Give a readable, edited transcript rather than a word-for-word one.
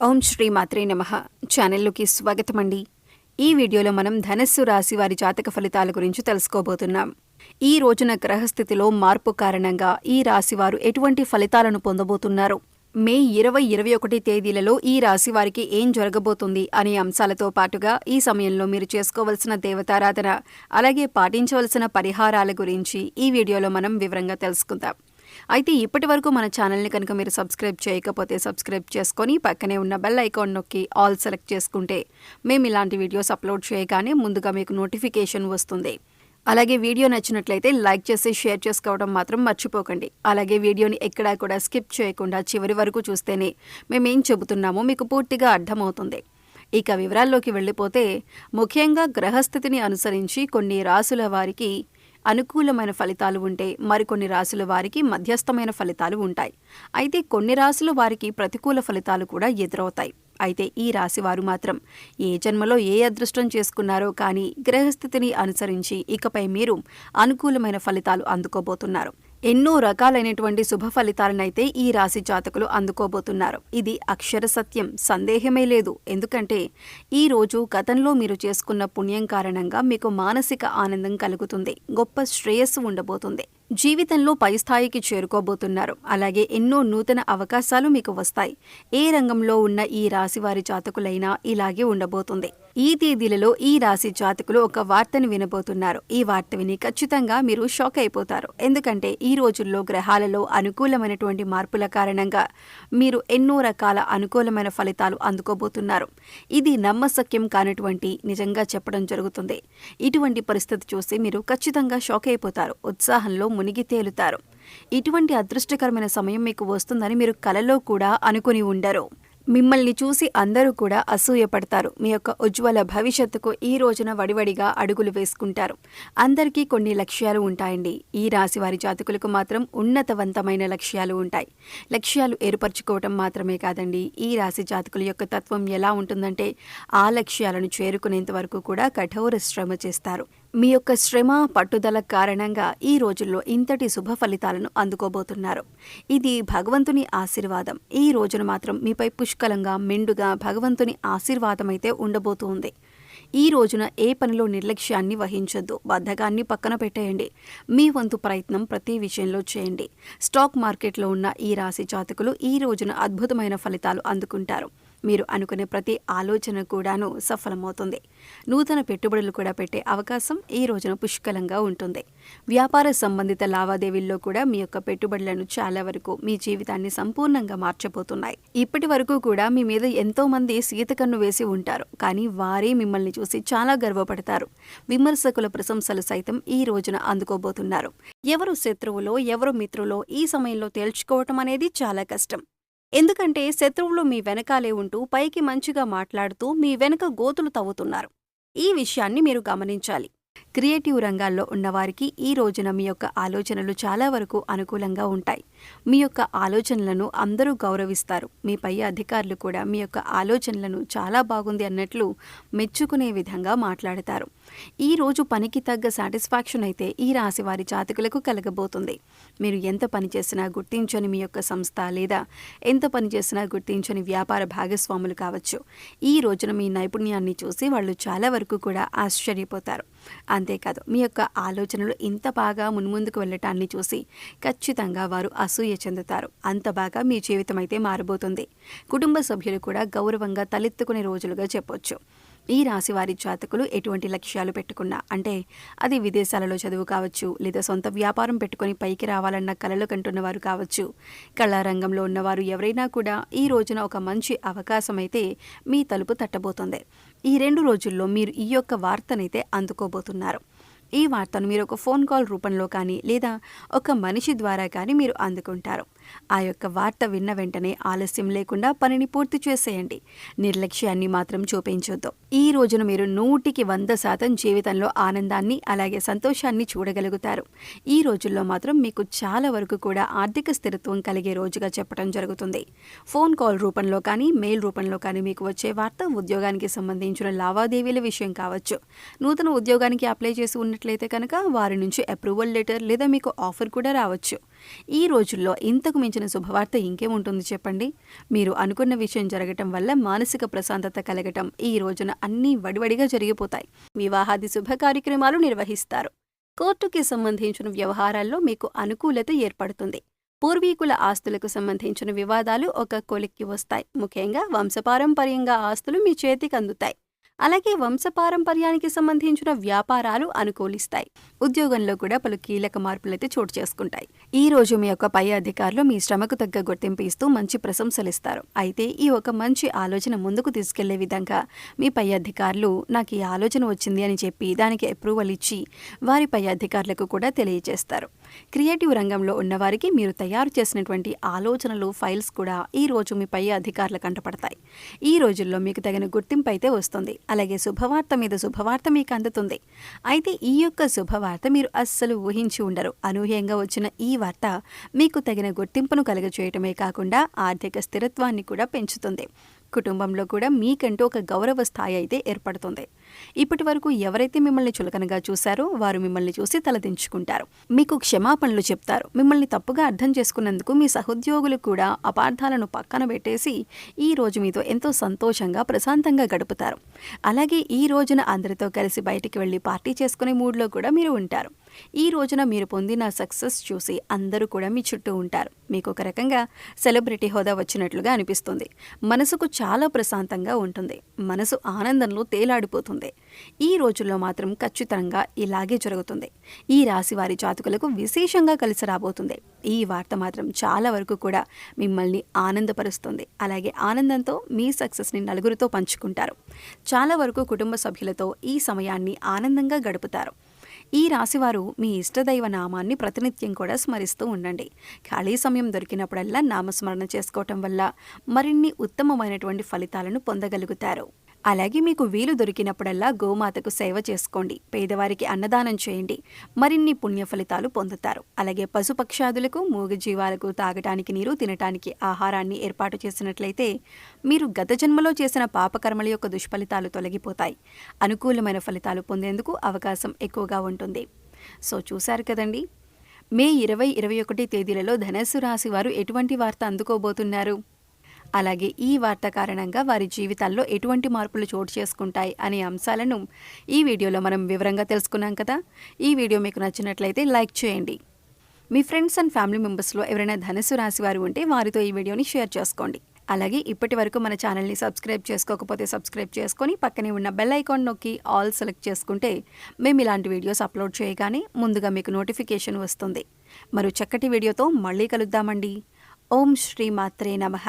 ఓం శ్రీ మాత్రే నమః. ఛానల్లోకి స్వాగతమండి. ఈ వీడియోలో మనం ధనస్సు రాశి వారి జాతక ఫలితాల గురించి తెలుసుకోబోతున్నాం. ఈ రోజున గ్రహస్థితిలో మార్పు కారణంగా ఈ రాశివారు ఎటువంటి ఫలితాలను పొందబోతున్నారు, మే 20-21 తేదీలలో ఈ రాశి వారికి ఏం జరగబోతుంది అనే అంశాలతో పాటుగా ఈ సమయంలో మీరు చేసుకోవలసిన దేవతారాధన అలాగే పాటించవలసిన పరిహారాల గురించి ఈ వీడియోలో మనం వివరంగా తెలుసుకుందాం. అయితే ఇప్పటి వరకు మన ఛానల్ని కనుక మీరు సబ్స్క్రైబ్ చేయకపోతే సబ్స్క్రైబ్ చేసుకొని పక్కనే ఉన్న బెల్ ఐకాన్ నొక్కి ఆల్ సెలెక్ట్ చేసుకుంటే మేము ఇలాంటి వీడియోస్ అప్లోడ్ చేయగానే ముందుగా మీకు నోటిఫికేషన్ వస్తుంది. అలాగే వీడియో నచ్చినట్లయితే లైక్ చేసి షేర్ చేసుకోవడం మాత్రం మర్చిపోకండి. అలాగే వీడియోని ఎక్కడా కూడా స్కిప్ చేయకుండా చివరి వరకు చూస్తేనే మేమేం చెబుతున్నామో మీకు పూర్తిగా అర్థమవుతుంది. ఇక వివరాల్లోకి వెళ్ళిపోతే ముఖ్యంగా గ్రహస్థితిని అనుసరించి కొన్ని రాసుల వారికి అనుకూలమైన ఫలితాలు ఉంటే మరికొన్ని రాసుల వారికి మధ్యస్థమైన ఫలితాలు ఉంటాయి. అయితే కొన్ని రాసుల వారికి ప్రతికూల ఫలితాలు కూడా ఎదురవుతాయి. అయితే ఈ రాశివారు మాత్రం ఏ జన్మలో ఏ అదృష్టం చేసుకున్నారో కానీ గ్రహస్థితిని అనుసరించి ఇకపై మీరు అనుకూలమైన ఫలితాలు అందుకోబోతున్నారు. ఎన్నో రకాలైనటువంటి శుభ ఫలితాలనైతే ఈ రాశి జాతకులు అందుకోబోతున్నారు. ఇది అక్షర సత్యం, సందేహమే లేదు. ఎందుకంటే ఈ రోజు గతంలో మీరు చేసుకున్న పుణ్యం కారణంగా మీకు మానసిక ఆనందం కలుగుతుంది, గొప్ప శ్రేయస్సు ఉండబోతుంది, జీవితంలో పై స్థాయికి చేరుకోబోతున్నారు. అలాగే ఎన్నో నూతన అవకాశాలు మీకు వస్తాయి. ఏ రంగంలో ఉన్న ఈ రాశి వారి జాతకులైనా ఇలాగే ఉండబోతుంది. ఈ తేదీలలో ఈ రాశి జాతకులు ఒక వార్తని వినబోతున్నారు. ఈ వార్త విని ఖచ్చితంగా మీరు షాక్ అయిపోతారు. ఎందుకంటే ఈ రోజుల్లో గ్రహాలలో అనుకూలమైనటువంటి మార్పుల కారణంగా మీరు ఎన్నో రకాల అనుకూలమైన ఫలితాలు అందుకోబోతున్నారు. ఇది నమ్మశక్యం కానటువంటి నిజంగా చెప్పడం జరుగుతుంది. ఇటువంటి పరిస్థితి చూసి మీరు ఖచ్చితంగా షాక్ అయిపోతారు, ఉత్సాహంలో మునిగి తేలుతారు. ఇటువంటి అదృష్టకరమైన సమయం మీకు వస్తుందని మీరు కలలో కూడా అనుకుని ఉండరు. మిమ్మల్ని చూసి అందరూ కూడా అసూయపడతారు. మీ యొక్క ఉజ్వల భవిష్యత్తుకు ఈ రోజున వడివడిగా అడుగులు వేసుకుంటారు. అందరికీ కొన్ని లక్ష్యాలు ఉంటాయండి. ఈ రాశి వారి జాతకులకు మాత్రం ఉన్నతవంతమైన లక్ష్యాలు ఉంటాయి. లక్ష్యాలు ఏర్పరచుకోవటం మాత్రమే కాదండి, ఈ రాశి జాతకుల యొక్క తత్వం ఎలా ఉంటుందంటే ఆ లక్ష్యాలను చేరుకునేంత వరకు కూడా కఠోర శ్రమ చేస్తారు. మీ యొక్క శ్రమ పట్టుదల కారణంగా ఈ రోజుల్లో ఇంతటి శుభ ఫలితాలను అందుకోబోతున్నారు. ఇది భగవంతుని ఆశీర్వాదం. ఈ రోజున మాత్రం మీపై పుష్కలంగా మెండుగా భగవంతుని ఆశీర్వాదం అయితే ఉండబోతుంది. ఈ రోజున ఏ పనిలో నిర్లక్ష్యాన్ని వహించొద్దు, బద్ధకాన్ని పక్కన పెట్టేయండి. మీ వంతు ప్రయత్నం ప్రతి విషయంలో చేయండి. స్టాక్ మార్కెట్లో ఉన్న ఈ రాశి జాతకులు ఈ రోజున అద్భుతమైన ఫలితాలు అందుకుంటారు. మీరు అనుకునే ప్రతి ఆలోచన కూడాను సఫలమవుతుంది. నూతన పెట్టుబడులు కూడా పెట్టే అవకాశం ఈ రోజున పుష్కలంగా ఉంటుంది. వ్యాపార సంబంధిత లావాదేవీల్లో కూడా మీ యొక్క పెట్టుబడులను చాలా వరకు మీ జీవితాన్ని సంపూర్ణంగా మార్చబోతున్నాయి. ఇప్పటి వరకు కూడా మీ మీద ఎంతో మంది సీతకన్ను వేసి ఉంటారు, కానీ వారే మిమ్మల్ని చూసి చాలా గర్వపడతారు. విమర్శకుల ప్రశంసలు సైతం ఈ రోజున అందుకోబోతున్నారు. ఎవరు శత్రువులో ఎవరు మిత్రులో ఈ సమయంలో తేల్చుకోవటం అనేది చాలా కష్టం. ఎందుకంటే శత్రువులు మీ వెనకాలే ఉంటూ పైకి మంచిగా మాట్లాడుతూ మీ వెనక గోతులు తవ్వుతున్నారు. ఈ విషయాన్ని మీరు గమనించాలి. క్రియేటివ్ రంగాల్లో ఉన్నవారికి ఈ రోజున మీ యొక్క ఆలోచనలు చాలా వరకు అనుకూలంగా ఉంటాయి. మీ యొక్క ఆలోచనలను అందరూ గౌరవిస్తారు. మీ పై అధికారులు కూడా మీ యొక్క ఆలోచనలను చాలా బాగుంది అన్నట్లు మెచ్చుకునే విధంగా మాట్లాడతారు. ఈ రోజు పనికి తగ్గ సాటిస్ఫాక్షన్ అయితే ఈ రాశి వారి జాతకులకు కలగబోతుంది. మీరు ఎంత పని చేసినా గుర్తించని మీ యొక్క సంస్థ లేదా ఎంత పని చేసినా గుర్తించని వ్యాపార భాగస్వాములు కావచ్చు, ఈ రోజున మీ నైపుణ్యాన్ని చూసి వాళ్ళు చాలా వరకు కూడా ఆశ్చర్యపోతారు. అంతేకాదు మీ యొక్క ఆలోచనలు ఇంత బాగా మున్ముందుకు వెళ్ళటాన్ని చూసి ఖచ్చితంగా వారు అసూయ చెందుతారు. అంత బాగా మీ జీవితం అయితే మారబోతుంది. కుటుంబ సభ్యులు కూడా గౌరవంగా తలెత్తుకునే రోజులుగా చెప్పొచ్చు. ఈ రాశి వారి జాతకులు ఎటువంటి లక్ష్యాలు పెట్టుకున్నా, అంటే అది విదేశాలలో చదువు కావచ్చు, లేదా సొంత వ్యాపారం పెట్టుకుని పైకి రావాలన్న కలలు కంటున్న వారు కావచ్చు, కళారంగంలో ఉన్నవారు ఎవరైనా కూడా ఈ రోజున ఒక మంచి అవకాశం అయితే మీ తలుపు తట్టబోతుంది. ఈ 2 రోజుల్లో మీరు ఈ యొక్క వార్తనైతే అందుకోబోతున్నారు. ఈ వార్తను మీరు ఒక ఫోన్ కాల్ రూపంలో కానీ లేదా ఒక మనిషి ద్వారా కానీ మీరు అందుకుంటారు. ఆ యొక్క వార్త విన్న వెంటనే ఆలస్యం లేకుండా పనిని పూర్తి చేసేయండి. నిర్లక్ష్యాన్ని మాత్రం చూపించొద్దు. ఈ రోజున మీరు 100% జీవితంలో ఆనందాన్ని అలాగే సంతోషాన్ని చూడగలుగుతారు. ఈ రోజుల్లో మాత్రం మీకు చాలా వరకు కూడా ఆర్థిక స్థిరత్వం కలిగే రోజుగా చెప్పడం జరుగుతుంది. ఫోన్ కాల్ రూపంలో కానీ మెయిల్ రూపంలో కానీ మీకు వచ్చే వార్త ఉద్యోగానికి సంబంధించిన లావాదేవీల విషయం కావచ్చు. నూతన ఉద్యోగానికి అప్లై చేసి ఉన్నట్లయితే కనుక వారి నుంచి అప్రూవల్ లెటర్ లేదా మీకు ఆఫర్ కూడా రావచ్చు. ఈ రోజుల్లో ఇంతకు మించిన శుభవార్త ఇంకేముంటుంది చెప్పండి. మీరు అనుకున్న విషయం జరగటం వల్ల మానసిక ప్రశాంతత కలగటం, ఈ రోజున అన్నీ వడివడిగా జరిగిపోతాయి. వివాహాది శుభ కార్యక్రమాలు నిర్వహిస్తారు. కోర్టుకి సంబంధించిన వ్యవహారాల్లో మీకు అనుకూలత ఏర్పడుతుంది. పూర్వీకుల ఆస్తులకు సంబంధించిన వివాదాలు ఒక కొలిక్కి వస్తాయి. ముఖ్యంగా వంశపారంపర్యంగా ఆస్తులు మీ చేతికి అందుతాయి. అలాగే వంశపారంపర్యానికి సంబంధించిన వ్యాపారాలు అనుకూలిస్తాయి. ఉద్యోగంలో కూడా పలు కీలక మార్పులైతే చోటు చేసుకుంటాయి. ఈ రోజు మీ యొక్క పై అధికారులు మీ శ్రమకు తగ్గ గుర్తింపు ఇస్తూ మంచి ప్రశంసలు ఇస్తారు. అయితే ఈ ఒక మంచి ఆలోచన ముందుకు తీసుకెళ్లే విధంగా మీ పై అధికారులు నాకు ఈ ఆలోచన వచ్చింది అని చెప్పి దానికి అప్రూవల్ ఇచ్చి వారి పై అధికారులకు కూడా తెలియజేస్తారు. క్రియేటివ్ రంగంలో ఉన్నవారికి మీరు తయారు చేసినటువంటి ఆలోచనలు, ఫైల్స్ కూడా ఈ రోజు మీ పై అధికారుల కంటపడతాయి. ఈ రోజుల్లో మీకు తగిన గుర్తింపు అయితే వస్తుంది. అలాగే శుభవార్త మీద శుభవార్త మీకు అందుతుంది. అయితే ఈ యొక్క శుభవార్త మీరు అస్సలు ఊహించి ఉండరు. అనూహ్యంగా వచ్చిన ఈ వార్త మీకు తగిన గుర్తింపును కలుగజేయటమే కాకుండా ఆర్థిక స్థిరత్వాన్ని కూడా పెంచుతుంది. కుటుంబంలో కూడా మీకంటూ ఒక గౌరవ స్థాయి అయితే ఏర్పడుతుంది. ఇప్పటి వరకు ఎవరైతే మిమ్మల్ని చులకనగా చూశారో వారు మిమ్మల్ని చూసి తలదించుకుంటారు. మీకు క్షమాపణలు చెప్తారు. మిమ్మల్ని తప్పుగా అర్థం చేసుకున్నందుకు మీ సహోద్యోగులు కూడా అపార్థాలను పక్కన పెట్టేసి ఈ రోజు మీతో ఎంతో సంతోషంగా ప్రశాంతంగా గడుపుతారు. అలాగే ఈ రోజున అందరితో కలిసి బయటికి వెళ్ళి పార్టీ చేసుకునే మూడ్లో కూడా మీరు ఉంటారు. ఈ రోజున మీరు పొందిన సక్సెస్ చూసి అందరూ కూడా మీ చుట్టూ ఉంటారు. మీకు ఒక రకంగా సెలబ్రిటీ హోదా వచ్చినట్లుగా అనిపిస్తుంది. మనసుకు చాలా ప్రశాంతంగా ఉంటుంది. మనసు ఆనందంలో తేలాడిపోతుంది. ఈ రోజుల్లో మాత్రం ఖచ్చితంగా ఇలాగే జరుగుతుంది. ఈ రాశి వారి జాతకులకు విశేషంగా కలిసి రాబోతుంది. ఈ వార్త మాత్రం చాలా వరకు కూడా మిమ్మల్ని ఆనందపరుస్తుంది. అలాగే ఆనందంతో మీ సక్సెస్ని నలుగురితో పంచుకుంటారు. చాలా వరకు కుటుంబ సభ్యులతో ఈ సమయాన్ని ఆనందంగా గడుపుతారు. ఈ రాశివారు మీ ఇష్టదైవ నామాన్ని ప్రతినిత్యం కూడా స్మరిస్తూ ఉండండి. ఖాళీ సమయం దొరికినప్పుడల్లా నామస్మరణ చేసుకోవటం వల్ల మరిన్ని ఉత్తమమైనటువంటి ఫలితాలను పొందగలుగుతారు. అలాగే మీకు వీలు దొరికినప్పుడల్లా గోమాతకు సేవ చేసుకోండి. పేదవారికి అన్నదానం చేయండి. మరిన్ని పుణ్య ఫలితాలు పొందుతారు. అలాగే పశుపక్షాదులకు, మూగజీవాలకు తాగటానికి నీరు, తినటానికి ఆహారాన్ని ఏర్పాటు చేసినట్లయితే మీరు గత జన్మలో చేసిన పాపకర్మల యొక్క దుష్ఫలితాలు తొలగిపోతాయి. అనుకూలమైన ఫలితాలు పొందేందుకు అవకాశం ఎక్కువగా ఉంటుంది. సో చూశారు కదండి, మే 20, 21 తేదీలలో ధనస్సు రాశి వారు ఎటువంటి వార్త అందుకోబోతున్నారు, అలాగే ఈ వార్త కారణంగా వారి జీవితాల్లో ఎటువంటి మార్పులు చోటు చేసుకుంటాయి అనే అంశాలను ఈ వీడియోలో మనం వివరంగా తెలుసుకున్నాం కదా. ఈ వీడియో మీకు నచ్చినట్లయితే లైక్ చేయండి. మీ ఫ్రెండ్స్ అండ్ ఫ్యామిలీ మెంబర్స్లో ఎవరైనా ధనుస్సు రాశి వారు ఉంటే వారితో ఈ వీడియోని షేర్ చేసుకోండి. అలాగే ఇప్పటి వరకు మన ఛానల్ని సబ్స్క్రైబ్ చేసుకోకపోతే సబ్స్క్రైబ్ చేసుకొని పక్కనే ఉన్న బెల్ ఐకాన్ నొక్కి ఆల్ సెలెక్ట్ చేసుకుంటే మేము ఇలాంటి వీడియోస్ అప్లోడ్ చేయగానే ముందుగా మీకు నోటిఫికేషన్ వస్తుంది. మరో చక్కటి వీడియోతో మళ్ళీ కలుద్దామండి. ఓం శ్రీ మాత్రే నమః.